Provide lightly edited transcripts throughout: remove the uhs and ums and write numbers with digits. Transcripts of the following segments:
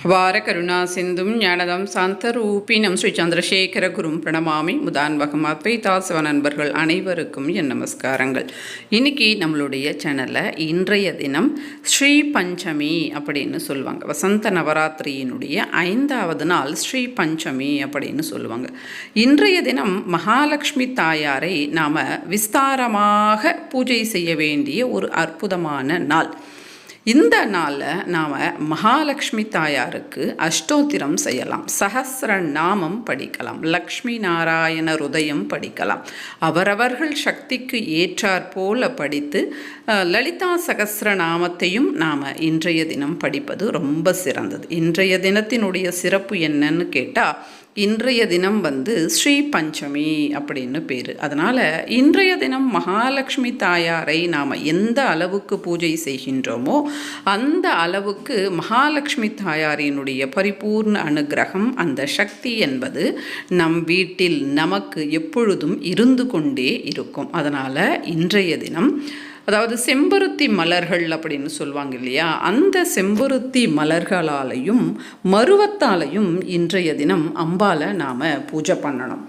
அபார கருணா சிந்தும் ஞானதம் சாந்தரூபினம் ஸ்ரீ சந்திரசேகர குரும் பிரணமாமி முதான்வகம் அத்வைதாசவ நண்பர்கள் அனைவருக்கும் என் நமஸ்காரங்கள். இன்னைக்கு நம்மளுடைய சேனலில் இன்றைய தினம் ஸ்ரீ பஞ்சமி அப்படின்னு சொல்லுவாங்க. வசந்த நவராத்திரியினுடைய 5வது நாள் ஸ்ரீ பஞ்சமி அப்படின்னு சொல்லுவாங்க. இன்றைய தினம் மகாலட்சுமி தாயாரை நாம் விஸ்தாரமாக பூஜை செய்ய வேண்டிய ஒரு அற்புதமான நாள். இந்த நாளில் நாம் மகாலட்சுமி தாயாருக்கு அஷ்டோத்திரம் செய்யலாம், சஹஸ்ர நாமம் படிக்கலாம், லக்ஷ்மி நாராயண ருதயம் படிக்கலாம். அவரவர்கள் சக்திக்கு ஏற்றாற்போல படித்து லலிதா சகஸ்ரநாமத்தையும் நாம் இன்றைய தினம் படிப்பது ரொம்ப சிறந்தது. இன்றைய தினத்தினுடைய சிறப்பு என்னன்னு கேட்டால், இன்றைய தினம் ஸ்ரீ பஞ்சமி அப்படின்னு பேர். அதனால் இன்றைய தினம் மகாலட்சுமி தாயாரை நாம் எந்த அளவுக்கு பூஜை செய்கின்றோமோ அந்த அளவுக்கு மகாலட்சுமி தாயாரினுடைய பரிபூர்ண அனுகிரகம், அந்த சக்தி என்பது நம் வீட்டில் நமக்கு எப்பொழுதும் இருந்து கொண்டே இருக்கும். அதனால் இன்றைய தினம், அதாவது செம்பருத்தி மலர்கள் அப்படின்னு சொல்லுவாங்க இல்லையா, அந்த செம்பருத்தி மலர்களாலையும் மருவத்தாலையும் இன்றைய தினம் அம்பாலை நாம் பூஜை பண்ணணும்.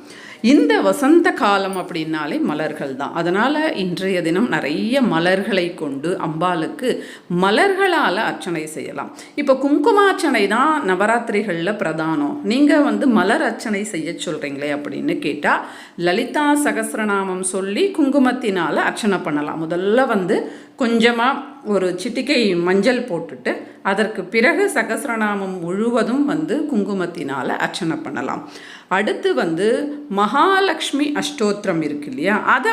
இந்த வசந்த காலம் அப்படின்னாலே மலர்கள் தான். அதனால் இன்றைய தினம் நிறைய மலர்களை கொண்டு அம்பாளுக்கு மலர்களால் அர்ச்சனை செய்யலாம். இப்போ குங்குமார்ச்சனை தான் நவராத்திரிகளில் பிரதானம். நீங்கள் மலர் அர்ச்சனை செய்ய சொல்கிறீங்களே அப்படின்னு கேட்டால், லலிதா சகஸ்ரநாமம் சொல்லி குங்குமத்தினால் அர்ச்சனை பண்ணலாம். முதல்ல கொஞ்சமாக ஒரு சிட்டிகை மஞ்சள் போட்டுட்டு அதற்கு பிறகு சகஸ்ரநாமம் முழுவதும் குங்குமத்தினால் அர்ச்சனை பண்ணலாம். அடுத்து மகாலட்சுமி அஷ்டோத்திரம் இருக்கு இல்லையா, அதை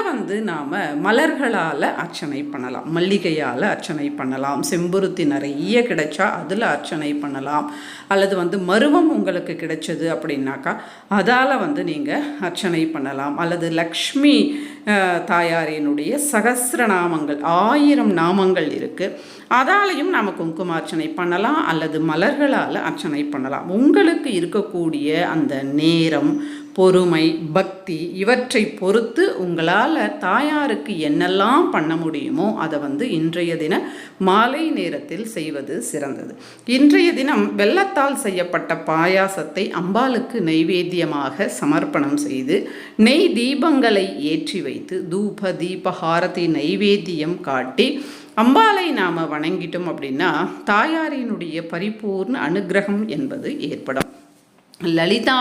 நாம் மலர்களால் அர்ச்சனை பண்ணலாம், மல்லிகையால் அர்ச்சனை பண்ணலாம், செம்பருத்தி நிறைய கிடைச்சா அதில் அர்ச்சனை பண்ணலாம். அல்லது மருவம் உங்களுக்கு கிடைச்சது அப்படின்னாக்கா அதால் நீங்கள் அர்ச்சனை பண்ணலாம். அல்லது லக்ஷ்மி தாயாரினுடைய சகஸ்ரநாமங்கள் 1000 நாமங்கள் இருக்குது, அதாலையும் நாம் குங்குமார்ச்சனை பண்ணலாம். அல்லது மலர்களால் அர்ச்சனை பண்ணலாம். உங்களுக்கு இருக்கக்கூடிய அந்த நேரம், பொறுமை, பக்தி இவற்றை பொறுத்து உங்களால் தாயாருக்கு என்னெல்லாம் பண்ண முடியுமோ அதை இன்றைய தின மாலை நேரத்தில் செய்வது சிறந்தது. இன்றைய தினம் வெல்லத்தால் செய்யப்பட்ட பாயாசத்தை அம்பாளுக்கு நைவேத்தியமாக சமர்ப்பணம் செய்து நெய் தீபங்களை ஏற்றி வைத்து தூப தீப ஹாரதி நைவேத்தியம் காட்டி அம்பாலை நாம் வணங்கிட்டோம் அப்படின்னா தாயாரினுடைய பரிபூர்ண அனுகிரகம் என்பது ஏற்படும். லலிதா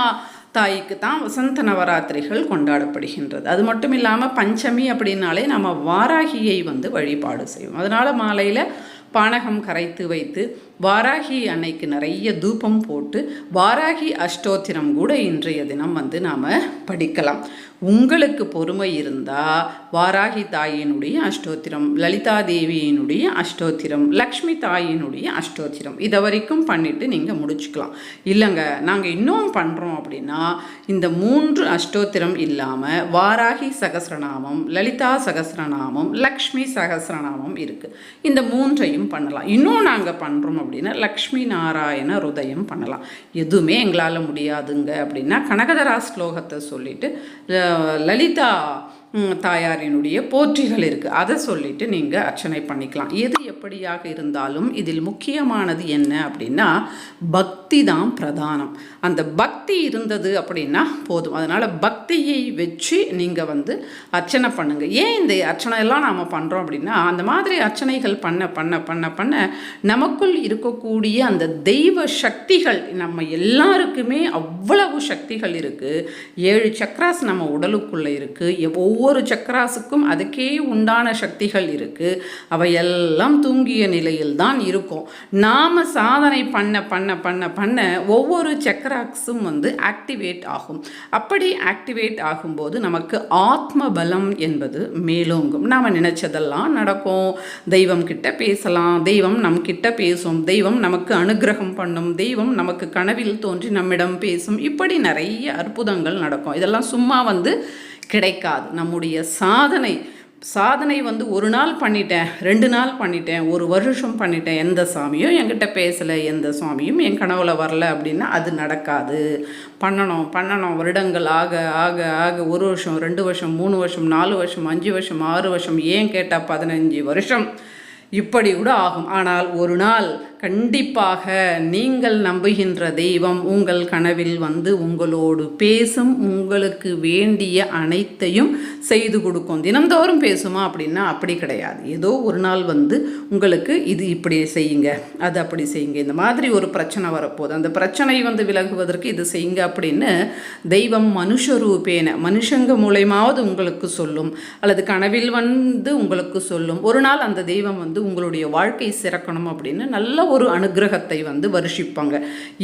தாய்க்கு தான் வசந்த நவராத்திரிகள் கொண்டாடப்படுகின்றது. அது மட்டும் இல்லாமல் பஞ்சமி அப்படின்னாலே நம்ம வாராகியை வழிபாடு செய்வோம். அதனால் மாலையில் பானகம் கரைத்து வைத்து வாராகி அன்னைக்கு நிறைய தூபம் போட்டு வாராகி அஷ்டோத்திரம் கூட இன்றைய தினம் நாம் படிக்கலாம். உங்களுக்கு பொறுமை இருந்தால் வாராகி தாயினுடைய அஷ்டோத்திரம், லலிதா தேவியினுடைய அஷ்டோத்திரம், லக்ஷ்மி தாயினுடைய அஷ்டோத்திரம் இதை வரைக்கும் பண்ணிவிட்டு நீங்கள் முடிச்சுக்கலாம். இல்லைங்க நாங்கள் இன்னும் பண்ணுறோம் அப்படின்னா இந்த 3 அஷ்டோத்திரம் இல்லாமல் வாராகி சகஸ்ரநாமம், லலிதா சகஸ்ரநாமம், லக்ஷ்மி சகஸ்ரநாமம் இருக்குது. இந்த 3ஐயும் பண்ணலாம். இன்னும் நாங்கள் பண்ணுறோம் அப்படின்னா லக்ஷ்மி நாராயண ருதயம் பண்ணலாம். எதுவுமே எங்களால் முடியாதுங்க அப்படின்னா கனகதரா ஸ்லோகத்தை சொல்லிவிட்டு லலிதா தாயாரினுடைய போற்றிகள் இருக்குது, அதை சொல்லிட்டு நீங்கள் அர்ச்சனை பண்ணிக்கலாம். எது எப்படியாக இருந்தாலும் இதில் முக்கியமானது என்ன அப்படின்னா பக்தி தான் பிரதானம். அந்த பக்தி இருந்தது அப்படின்னா போதும். அதனால் பக்தியை வச்சு நீங்கள் அர்ச்சனை பண்ணுங்கள். ஏன் இந்த அர்ச்சனை எல்லாம் நாம் பண்ணுறோம் அப்படின்னா, அந்த மாதிரி அர்ச்சனைகள் பண்ண பண்ண பண்ண பண்ண நமக்குள் இருக்கக்கூடிய அந்த தெய்வ சக்திகள், நம்ம எல்லாருக்குமே அவ்வளவு சக்திகள் இருக்குது. 7 சக்ராஸ் நம்ம உடலுக்குள்ளே இருக்குது. ஒவ்வொரு சக்கராசுக்கும் அதுக்கே உண்டான சக்திகள் இருக்குது. அவையெல்லாம் தூங்கிய நிலையில் தான் இருக்கும். நாம் சாதனை பண்ண பண்ண பண்ண பண்ண ஒவ்வொரு சக்கராக்ஸும் ஆக்டிவேட் ஆகும். அப்படி ஆக்டிவேட் ஆகும்போது நமக்கு ஆத்ம பலம் என்பது மேலோங்கும். நாம் நினைச்சதெல்லாம் நடக்கும். தெய்வம் கிட்ட பேசலாம், தெய்வம் நம் கிட்ட பேசும், தெய்வம் நமக்கு அனுகிரகம் பண்ணும், தெய்வம் நமக்கு கனவில் தோன்றி நம்மிடம் பேசும். இப்படி நிறைய அற்புதங்கள் நடக்கும். இதெல்லாம் சும்மா கிடைக்காது. நம்முடைய சாதனை ஒரு நாள் பண்ணிட்டேன், 2 நாள் பண்ணிட்டேன், 1 வருஷம் பண்ணிட்டேன், எந்த சாமியும் என்கிட்ட பேசலை, எந்த சுவாமியும் என் கனவுல வரல அப்படின்னா அது நடக்காது. பண்ணணும் வருடங்கள் ஆக ஆக ஆக 1 வருஷம், 2 வருஷம், 3 வருஷம், 4 வருஷம், 5 வருஷம், 6 வருஷம், ஏன் கேட்டால் 15 வருஷம் இப்படி கூட ஆகும். ஆனால் ஒரு நாள் கண்டிப்பாக நீங்கள் நம்புகின்ற தெய்வம் உங்கள் கனவில் வந்து உங்களோடு பேசும், உங்களுக்கு வேண்டிய அனைத்தையும் செய்து கொடுக்கும். தினந்தோறும் பேசுமா அப்படின்னா அப்படி கிடையாது. ஏதோ ஒரு நாள் வந்து உங்களுக்கு இது இப்படி செய்யுங்க, அது அப்படி செய்யுங்க, இந்த மாதிரி ஒரு பிரச்சனை வரப்போகுது, அந்த பிரச்சனை வந்து விலகுவதற்கு இது செய்யுங்க அப்படின்னு தெய்வம் மனுஷரூபேன மனுஷங்க மூலயமாவது உங்களுக்கு சொல்லும், அல்லது கனவில் வந்து உங்களுக்கு சொல்லும். ஒரு நாள் அந்த தெய்வம் வந்து உங்களுடைய வாழ்க்கை சிறக்கணும் அப்படின்னு நல்ல ஒரு அனுகிரகத்தை வந்து வருஷிப்பாங்க.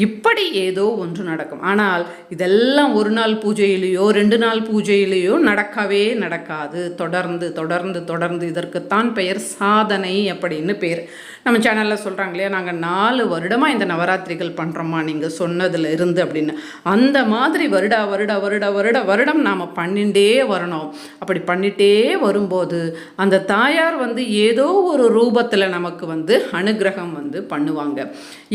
இப்படி ஏதோ ஒன்று நடக்கும். ஆனால் இதெல்லாம் ஒரு நாள் பூஜையிலேயோ 2 நாள் பூஜையிலேயோ நடக்கவே நடக்காது. தொடர்ந்து தொடர்ந்து தொடர்ந்து இதற்குத்தான் பெயர் சாதனை அப்படின்னு பேர். நம்ம சேனலில் சொல்கிறாங்க இல்லையா, நாங்கள் 4 வருடமாக இந்த நவராத்திரிகள் பண்ணுறோம்மா நீங்கள் சொன்னதில் இருந்து அப்படின்னு. அந்த மாதிரி வருடம் நாம் பண்ணிகிட்டே வரணும். அப்படி பண்ணிகிட்டே வரும்போது அந்த தாயார் வந்து ஏதோ ஒரு ரூபத்தில் நமக்கு வந்து அனுகிரகம் வந்து பண்ணுவாங்க.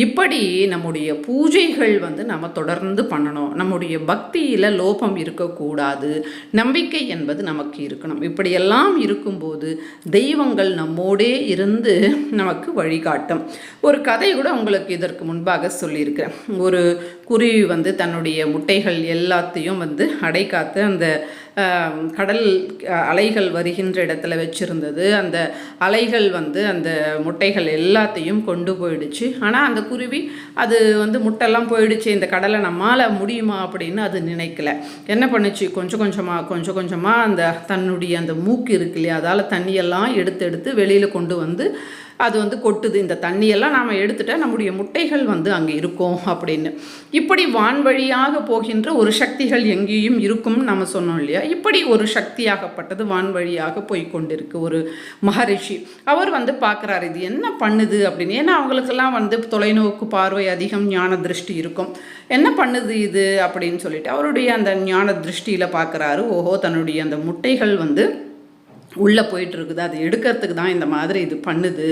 இப்படி நம்முடைய பூஜைகள் வந்து நம்ம தொடர்ந்து பண்ணணும். நம்முடைய பக்தியில் லோபம் இருக்கக்கூடாது. நம்பிக்கை என்பது நமக்கு இருக்கணும். இப்படியெல்லாம் இருக்கும்போது தெய்வங்கள் நம்மோடே இருந்து நமக்கு வழிகாட்டும். ஒரு கதை கூட உங்களுக்கு இதற்கு முன்பாக சொல்லியிருக்கிறேன். ஒரு குருவி வந்து தன்னுடைய முட்டைகள் எல்லாத்தையும் வந்து அடைக்காத்து அந்த கடல் அலைகள் வருகின்ற இடத்துல வச்சுருந்தது. அந்த அலைகள் வந்து அந்த முட்டைகள் எல்லாத்தையும் கொண்டு போயிடுச்சு. ஆனால் அந்த குருவி அது வந்து முட்டைலாம் போயிடுச்சு, இந்த கடலை நம்மால் முடியுமா அப்படின்னு அது நினைக்கல. என்ன பண்ணுச்சு, கொஞ்சம் கொஞ்சமாக அந்த தன்னுடைய அந்த மூக்கு இருக்கு இல்லையா, அதால் தண்ணியெல்லாம் எடுத்து வெளியில் கொண்டு வந்து அது வந்து கொட்டுது. இந்த தண்ணியெல்லாம் நாம் எடுத்துட்டா நம்முடைய முட்டைகள் வந்து அங்கே இருக்கும் அப்படின்னு. இப்படி வான்வழியாக போகின்ற ஒரு சக்திகள் எங்கேயும் இருக்கும்னு நம்ம சொன்னோம் இல்லையா. இப்படி ஒரு சக்தியாகப்பட்டது வான்வழியாக போய் கொண்டிருக்கு. ஒரு மகரிஷி அவர் வந்து பார்க்குறாரு இது என்ன பண்ணுது அப்படின்னு. ஏன்னா அவங்களுக்கெல்லாம் வந்து தொலைநோக்கு பார்வை அதிகம், ஞான திருஷ்டி இருக்கும். என்ன பண்ணுது இது அப்படின்னு சொல்லிட்டு அவருடைய அந்த ஞான திருஷ்டியில் பார்க்குறாரு. ஓஹோ, தன்னுடைய அந்த முட்டைகள் வந்து உள்ளே போயிட்டுருக்குது, அது எடுக்கிறதுக்கு தான் இந்த மாதிரி இது பண்ணுது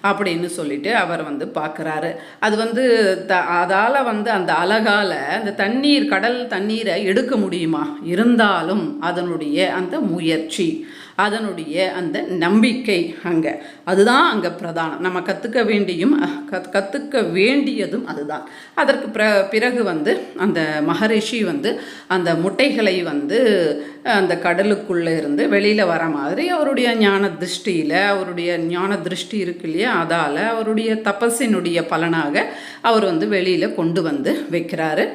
அப்படின்னு சொல்லிட்டு அவர் வந்து பார்க்குறாரு. அது வந்து அதால் வந்து அந்த அழகால் அந்த தண்ணீர், கடல் தண்ணீரை எடுக்க முடியுமா? இருந்தாலும் அதனுடைய அந்த முயற்சி, அதனுடைய அந்த நம்பிக்கை அங்கே அதுதான் அங்கே பிரதானம். நம்ம கற்றுக்க வேண்டியதும் அதுதான். அதற்கு பிறகு வந்து அந்த மகரிஷி வந்து அந்த முட்டைகளை வந்து அந்த கடலுக்குள்ளே இருந்து வெளியில் வர மாதிரி அவருடைய ஞான திருஷ்டி இருக்கு இல்லையா, அதால் அவருடைய தபஸினுடைய பலனாக அவர் வந்து வெளியில் கொண்டு வந்து வைக்கிறாரு.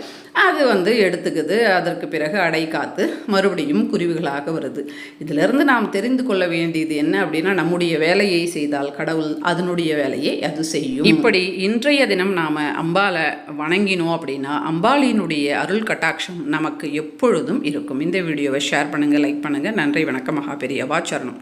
அது வந்து எடுத்துக்குது. அதற்கு பிறகு அடை காத்து மறுபடியும் குருவிகளாக வருது. இதிலிருந்து நாம் தெரிந்து கொள்ள வேண்டியது என்ன அப்படின்னா, நம்முடைய வேலையை செய்தால் கடவுள் அதனுடைய வேலையை அது செய்யும். இப்படி இன்றைய தினம் நாம் அம்பாலை வணங்கினோம் அப்படின்னா அம்பாளினுடைய அருள் கட்டாட்சம் நமக்கு எப்பொழுதும் இருக்கும். இந்த வீடியோவை ஷேர் பண்ணுங்கள், லைக் பண்ணுங்கள். நன்றி, வணக்கம். மகா பெரியவா சரணம்.